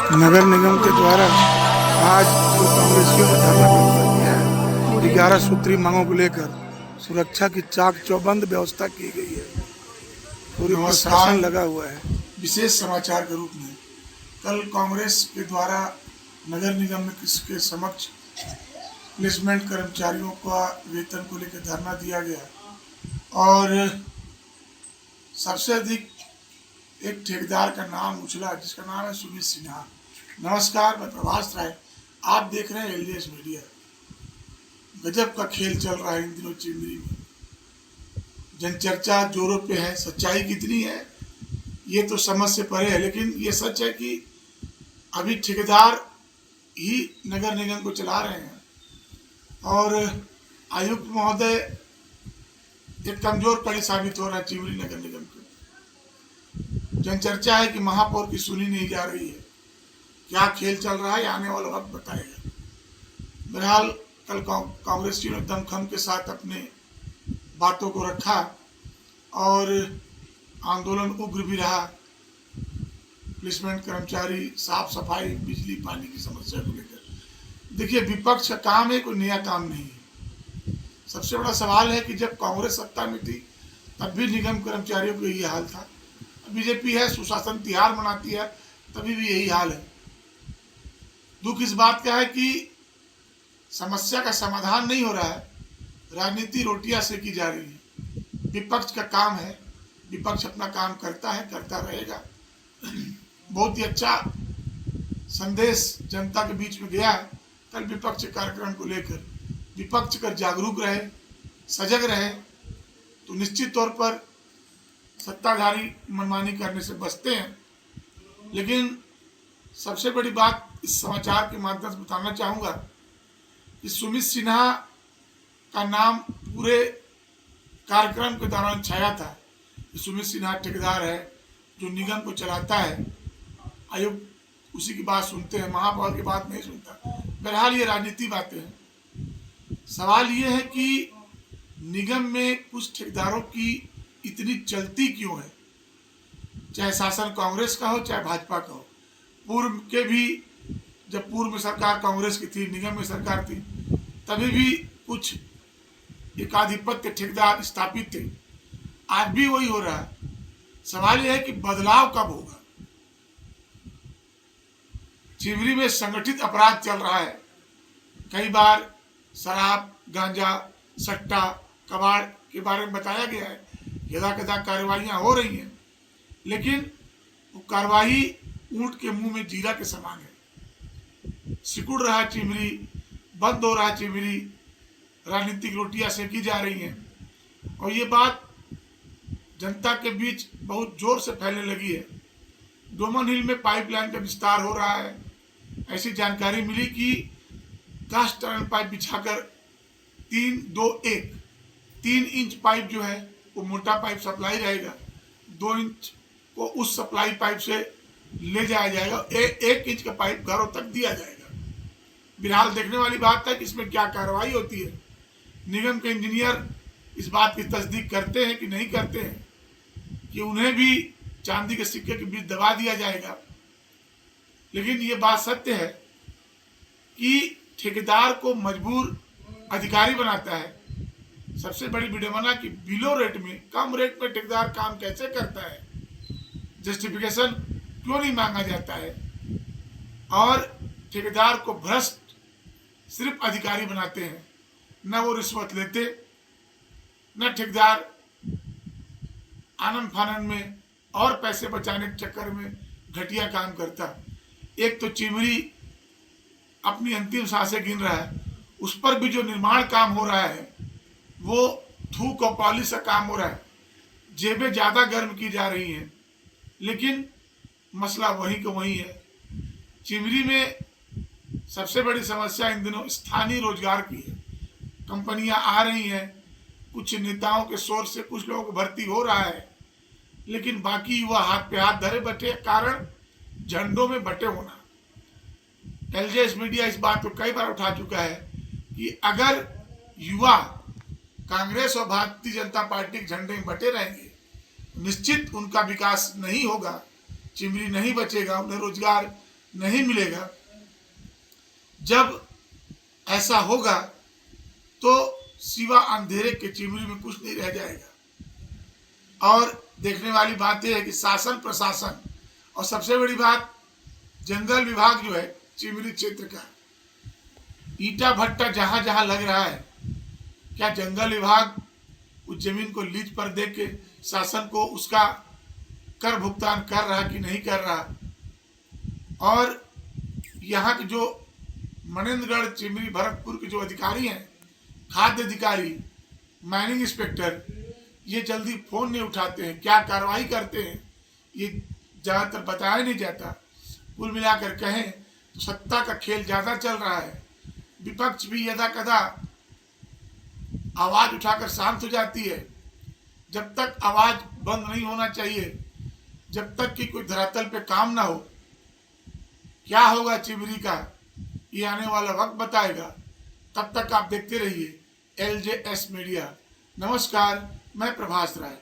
नगर निगम के द्वारा आज जो कांग्रेसियों ने धरना प्रदर्शन किया है, 11 सूत्री मांगों को लेकर सुरक्षा की चाक चौबंद व्यवस्था की गई है। पूरी प्रशासन लगा हुआ है। विशेष समाचार के रूप में कल कांग्रेस के द्वारा नगर निगम में किसके समक्ष प्लेसमेंट कर्मचारियों का वेतन को लेकर धरना दिया गया और सबसे अधिक एक ठेकेदार का नाम उछला जिसका नाम है सुमित सिन्हा। नमस्कार, मैं प्रभास राय, आप देख रहे हैं एलजेएस मीडिया। गजब का खेल चल रहा है इन दिनों चिमरी में। जनचर्चा जोरों पे है। सच्चाई कितनी है ये तो समझ से परे है, लेकिन ये सच है कि अभी ठेकेदार ही नगर निगम को चला रहे हैं और आयुक्त महोदय एक कमजोर कड़ी साबित हो रहा है चिमरी नगर निगम के। जनचर्चा है कि महापौर की सुनी नहीं जा रही है। क्या खेल चल रहा है आने वाला वक्त बताएगा। बहरहाल कल कांग्रेसियों ने दमखम के साथ अपने बातों को रखा और आंदोलन उग्र भी रहा। प्लेसमेंट कर्मचारी, साफ सफाई, बिजली पानी की समस्या को लेकर। देखिए, विपक्ष का काम है, कोई नया काम नहीं है। सबसे बड़ा सवाल है कि जब कांग्रेस सत्ता में थी तब भी निगम कर्मचारियों को यही हाल था। बीजेपी है, सुशासन तिहार मनाती है, तभी भी यही हाल है। दुख इस बात का है कि समस्या का समाधान नहीं हो रहा है, राजनीति रोटियां सेकी जा रही है। विपक्ष का काम है, विपक्ष अपना काम करता है, करता रहेगा। बहुत ही अच्छा संदेश जनता के बीच में गया है कल विपक्ष कार्यक्रम को लेकर। विपक्ष कर जागरूक रहे, सजग रहे तो निश्चित तौर पर सत्ताधारी मनमानी करने से बचते हैं। लेकिन सबसे बड़ी बात इस समाचार के माध्यम से बताना चाहूँगा कि सुमित सिन्हा का नाम पूरे कार्यक्रम के दौरान छाया था। सुमित सिन्हा ठेकेदार है जो निगम को चलाता है। आयुक्त उसी की बात सुनते हैं, महापौर की बात नहीं सुनता। बहरहाल ये राजनीति बातें हैं। सवाल ये है कि निगम में कुछ ठेकेदारों की इतनी चलती क्यों है, चाहे शासन कांग्रेस का हो चाहे भाजपा का हो। पूर्व के भी, जब पूर्व में सरकार कांग्रेस की थी, निगम में सरकार थी, तभी भी कुछ एकाधिपत्य ठेकेदार स्थापित थे। आज भी वही हो रहा है। सवाल यह है कि बदलाव कब होगा। चिमरी में संगठित अपराध चल रहा है। कई बार शराब, गांजा, सट्टा, कबाड़ के बारे में बताया गया है। यदा कदा कार्रवाइयाँ हो रही हैं, लेकिन वो कार्रवाई ऊंट के मुंह में जीरा के समान है। सिकुड़ रहा चिमरी, बंद हो रहा चिमरी, राजनीतिक रोटियां सेकी जा रही हैं और ये बात जनता के बीच बहुत जोर से फैलने लगी है। डोमन हिल में पाइपलाइन का विस्तार हो रहा है। ऐसी जानकारी मिली कि कास्ट आयरन पाइप बिछाकर 3 इंच पाइप जो है वो मोटा पाइप सप्लाई रहेगा, 2 इंच को उस सप्लाई पाइप से ले जाया जाएगा, 1 इंच का पाइप घरों तक दिया जाएगा। फिलहाल देखने वाली बात है कि इसमें क्या कार्रवाई होती है। निगम के इंजीनियर इस बात की तस्दीक करते हैं कि नहीं करते हैं कि उन्हें भी चांदी के सिक्के के बीच दबा दिया जाएगा। लेकिन ये बात सत्य है कि ठेकेदार को मजबूर अधिकारी बनाता है। सबसे बड़ी विडंबना कि बिलो रेट में, कम रेट में ठेकेदार काम कैसे करता है, जस्टिफिकेशन क्यों नहीं मांगा जाता है। और ठेकेदार को भ्रष्ट सिर्फ अधिकारी बनाते हैं, न वो रिश्वत लेते, न ठेकेदार आनंद फानन में और पैसे बचाने के चक्कर में घटिया काम करता। एक तो चिमरी अपनी अंतिम सांसें गिन रहा है, उस पर भी जो निर्माण काम हो रहा है वो थूक और पॉलिश का काम हो रहा है। जेबें ज़्यादा गर्म की जा रही हैं, लेकिन मसला वही का वही है। चिमरी में सबसे बड़ी समस्या इन दिनों स्थानीय रोजगार की है। कंपनियां आ रही हैं, कुछ नेताओं के सोर्स से कुछ लोगों को भर्ती हो रहा है, लेकिन बाकी युवा हाथ पे हाथ धरे बैठे। कारण झंडों में बटे होना। एलजेएस मीडिया इस बात को कई बार उठा चुका है कि अगर युवा कांग्रेस और भारतीय जनता पार्टी के झंडे में बटे रहेंगे, निश्चित उनका विकास नहीं होगा, चिमरी नहीं बचेगा, उन्हें रोजगार नहीं मिलेगा। जब ऐसा होगा तो सिवा अंधेरे के चिमनी में कुछ नहीं रह जाएगा। और देखने वाली बात यह है कि शासन प्रशासन और सबसे बड़ी बात जंगल विभाग जो है चिमनी क्षेत्र का, ईटा भट्टा जहां जहां लग रहा है, क्या जंगल विभाग उस जमीन को लीज पर दे के शासन को उसका कर भुगतान कर रहा कि नहीं कर रहा। और यहाँ के जो मनेन्द्रगढ़ चिमनी भरतपुर के जो अधिकारी हैं, खाद्य अधिकारी, माइनिंग इंस्पेक्टर, ये जल्दी फोन नहीं उठाते हैं, क्या कार्रवाई करते हैं ये ज़्यादातर बताया नहीं जाता। कुल मिलाकर कहें तो सत्ता का खेल ज़्यादा चल रहा है। विपक्ष भी यदा कदा आवाज उठाकर शांत हो जाती है। जब तक आवाज बंद नहीं होना चाहिए, जब तक कि कोई धरातल पे काम ना हो, क्या होगा चिमनी का ये आने वाला वक्त बताएगा। तब तक आप देखते रहिए LJS मीडिया। नमस्कार, मैं प्रभास राय।